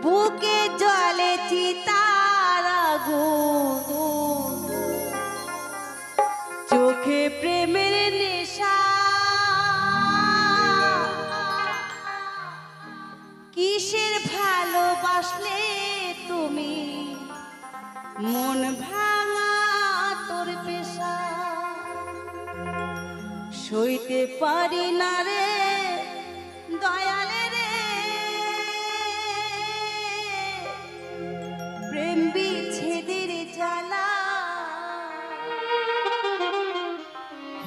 বুকে জ্বলে চিতার আগুন, চোখে প্রেমের নেশা। কিসের ভালোবাসলে তুমি, মন ভাঙা তোর পেশা। সইতে পারি না রে দয়ালে রে, প্রেম বিচ্ছেদের জ্বালা।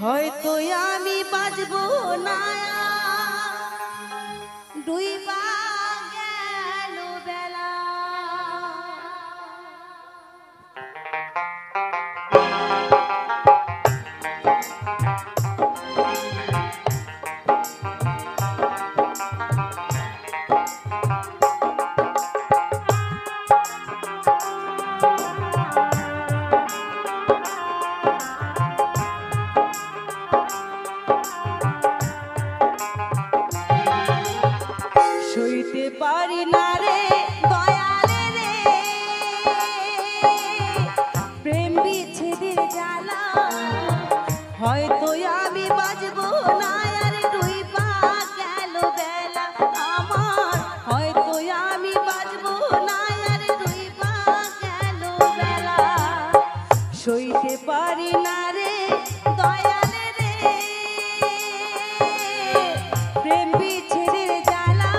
হয়তো আমি বাঁচবো না, ডুইবা গেল বেলা। সইতে পারি না রে দয়ালে রে, প্রেম বিচ্ছেদের জ্বালা। হয়তো আমি বাঁচবো না, আর ডুইবা গেল বেলা আমার। হয়তো আমি বাঁচবো না, আর ডুইবা গেল বেলা। সইতে পারি না রে দয়ালে রে, প্রেম বিচ্ছেদের জ্বালা।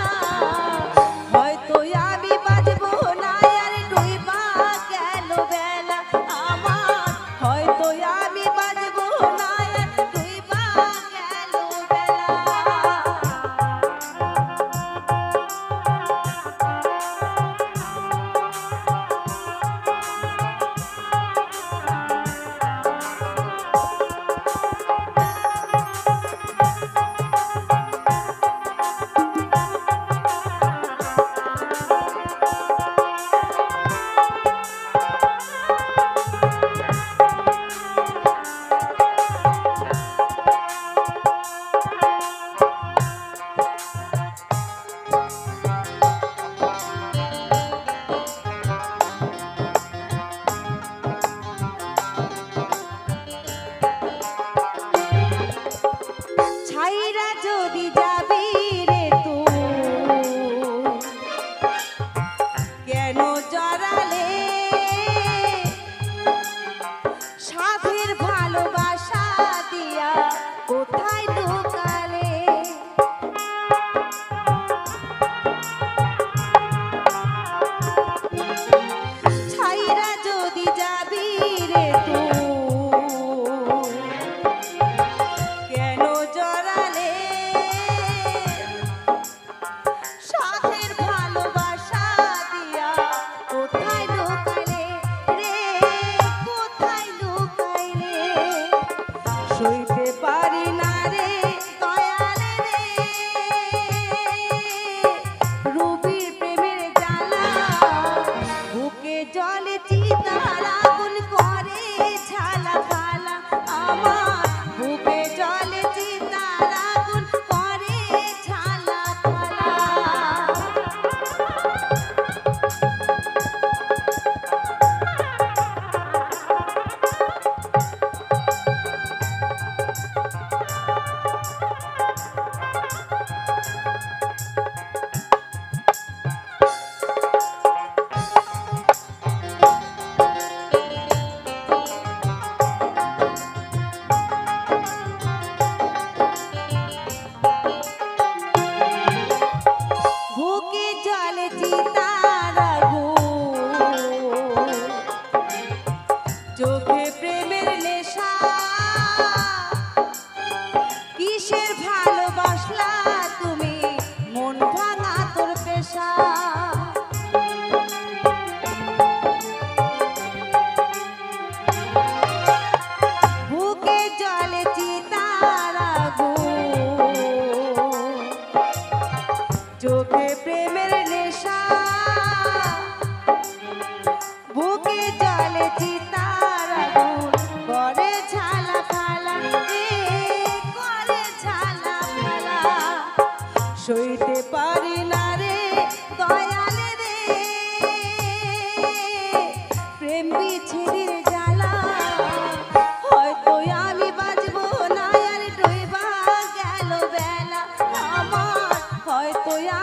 হয়তো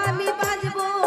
আমি বাজবো